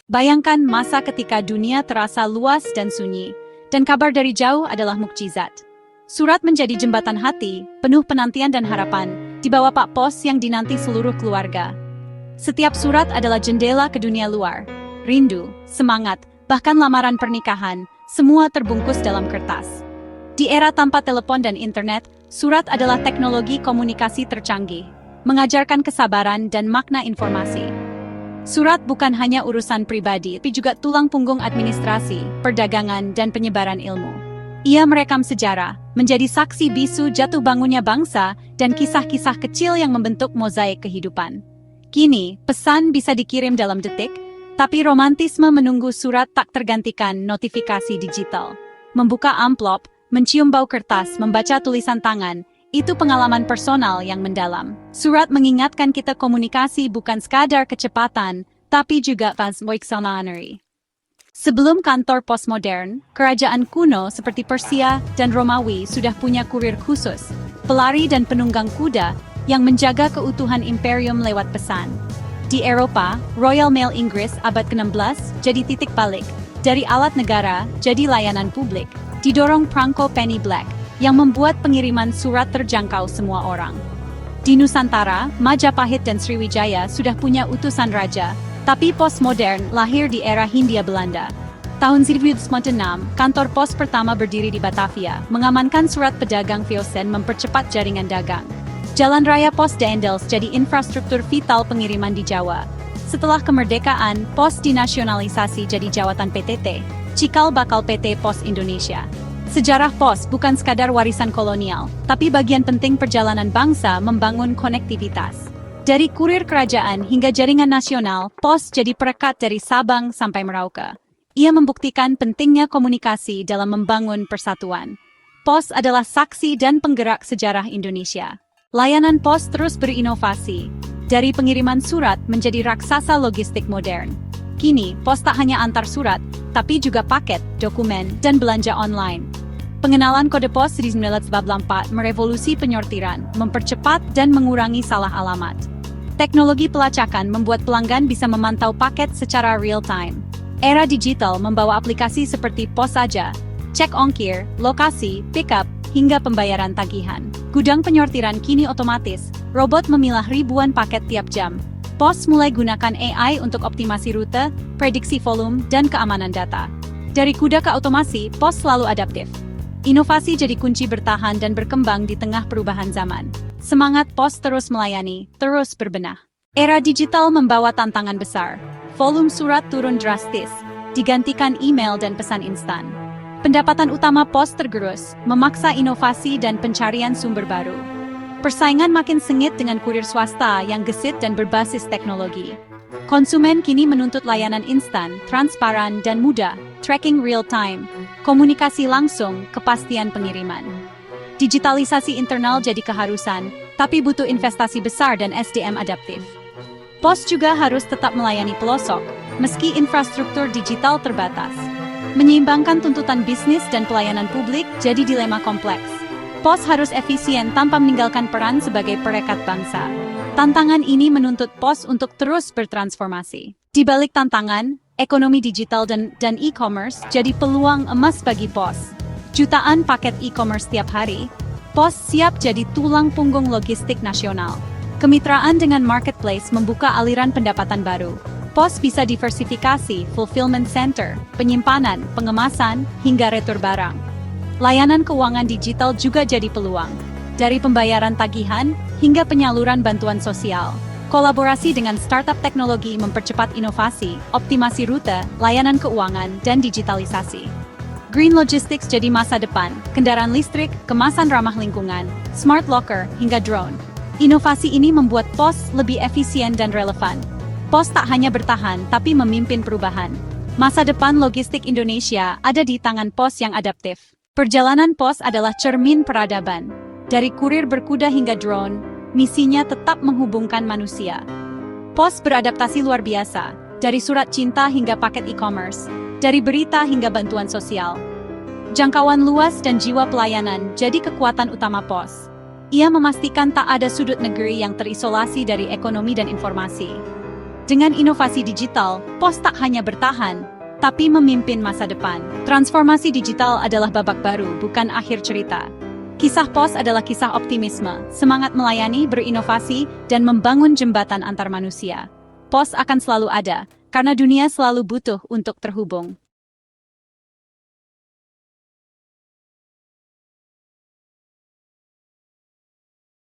Bayangkan masa ketika dunia terasa luas dan sunyi, dan kabar dari jauh adalah mukjizat. Surat menjadi jembatan hati, penuh penantian dan harapan, di bawah Pak Pos yang dinanti seluruh keluarga. Setiap surat adalah jendela ke dunia luar. Rindu, semangat, bahkan lamaran pernikahan, semua terbungkus dalam kertas. Di era tanpa telepon dan internet, surat adalah teknologi komunikasi tercanggih, mengajarkan kesabaran dan makna informasi. Surat bukan hanya urusan pribadi, tapi juga tulang punggung administrasi, perdagangan, dan penyebaran ilmu. Ia merekam sejarah, menjadi saksi bisu jatuh bangunnya bangsa, dan kisah-kisah kecil yang membentuk mozaik kehidupan. Kini, pesan bisa dikirim dalam detik, tapi romantisme menunggu surat tak tergantikan notifikasi digital. Membuka amplop, mencium bau kertas, membaca tulisan tangan, itu pengalaman personal yang mendalam. Surat mengingatkan kita komunikasi bukan sekadar kecepatan, tapi juga voictionary. Sebelum kantor postmodern, kerajaan kuno seperti Persia dan Romawi sudah punya kurir khusus, pelari dan penunggang kuda yang menjaga keutuhan imperium lewat pesan. Di Eropa, Royal Mail Inggris abad ke-16 jadi titik balik, dari alat negara jadi layanan publik, didorong perangko Penny Black, yang membuat pengiriman surat terjangkau semua orang. Di Nusantara, Majapahit dan Sriwijaya sudah punya utusan raja, tapi postmodern lahir di era Hindia Belanda. Tahun 1996, kantor pos pertama berdiri di Batavia, mengamankan surat pedagang VOC mempercepat jaringan dagang. Jalan Raya Pos Daendels jadi infrastruktur vital pengiriman di Jawa. Setelah kemerdekaan, pos dinasionalisasi jadi jawatan PTT, cikal bakal PT Pos Indonesia. Sejarah pos bukan sekadar warisan kolonial, tapi bagian penting perjalanan bangsa membangun konektivitas. Dari kurir kerajaan hingga jaringan nasional, pos jadi perekat dari Sabang sampai Merauke. Ia membuktikan pentingnya komunikasi dalam membangun persatuan. Pos adalah saksi dan penggerak sejarah Indonesia. Layanan pos terus berinovasi, dari pengiriman surat menjadi raksasa logistik modern. Kini, pos tak hanya antar surat, tapi juga paket, dokumen, dan belanja online. Pengenalan kode pos 1944 merevolusi penyortiran, mempercepat dan mengurangi salah alamat. Teknologi pelacakan membuat pelanggan bisa memantau paket secara real-time. Era digital membawa aplikasi seperti Pos Aja, cek ongkir, lokasi, pickup, hingga pembayaran tagihan. Gudang penyortiran kini otomatis, robot memilah ribuan paket tiap jam. Pos mulai gunakan AI untuk optimasi rute, prediksi volume, dan keamanan data. Dari kuda ke otomasi, pos selalu adaptif. Inovasi jadi kunci bertahan dan berkembang di tengah perubahan zaman. Semangat pos terus melayani, terus berbenah. Era digital membawa tantangan besar. Volume surat turun drastis, digantikan email dan pesan instan. Pendapatan utama pos tergerus, memaksa inovasi dan pencarian sumber baru. Persaingan makin sengit dengan kurir swasta yang gesit dan berbasis teknologi. Konsumen kini menuntut layanan instan, transparan, dan mudah, tracking real-time, komunikasi langsung, kepastian pengiriman. Digitalisasi internal jadi keharusan, tapi butuh investasi besar dan SDM adaptif. Pos juga harus tetap melayani pelosok, meski infrastruktur digital terbatas. Menyeimbangkan tuntutan bisnis dan pelayanan publik jadi dilema kompleks. Pos harus efisien tanpa meninggalkan peran sebagai perekat bangsa. Tantangan ini menuntut pos untuk terus bertransformasi. Di balik tantangan, ekonomi digital dan e-commerce jadi peluang emas bagi pos. Jutaan paket e-commerce setiap hari, pos siap jadi tulang punggung logistik nasional. Kemitraan dengan marketplace membuka aliran pendapatan baru. Pos bisa diversifikasi, fulfillment center, penyimpanan, pengemasan, hingga retur barang. Layanan keuangan digital juga jadi peluang. Dari pembayaran tagihan hingga penyaluran bantuan sosial. Kolaborasi dengan startup teknologi mempercepat inovasi, optimasi rute, layanan keuangan, dan digitalisasi. Green Logistics jadi masa depan, kendaraan listrik, kemasan ramah lingkungan, smart locker, hingga drone. Inovasi ini membuat pos lebih efisien dan relevan. Pos tak hanya bertahan, tapi memimpin perubahan. Masa depan logistik Indonesia ada di tangan pos yang adaptif. Perjalanan pos adalah cermin peradaban. Dari kurir berkuda hingga drone, misinya tetap menghubungkan manusia. Pos beradaptasi luar biasa, dari surat cinta hingga paket e-commerce, dari berita hingga bantuan sosial. Jangkauan luas dan jiwa pelayanan jadi kekuatan utama pos. Ia memastikan tak ada sudut negeri yang terisolasi dari ekonomi dan informasi. Dengan inovasi digital, POS tak hanya bertahan, tapi memimpin masa depan. Transformasi digital adalah babak baru, bukan akhir cerita. Kisah POS adalah kisah optimisme, semangat melayani, berinovasi, dan membangun jembatan antar manusia. POS akan selalu ada, karena dunia selalu butuh untuk terhubung.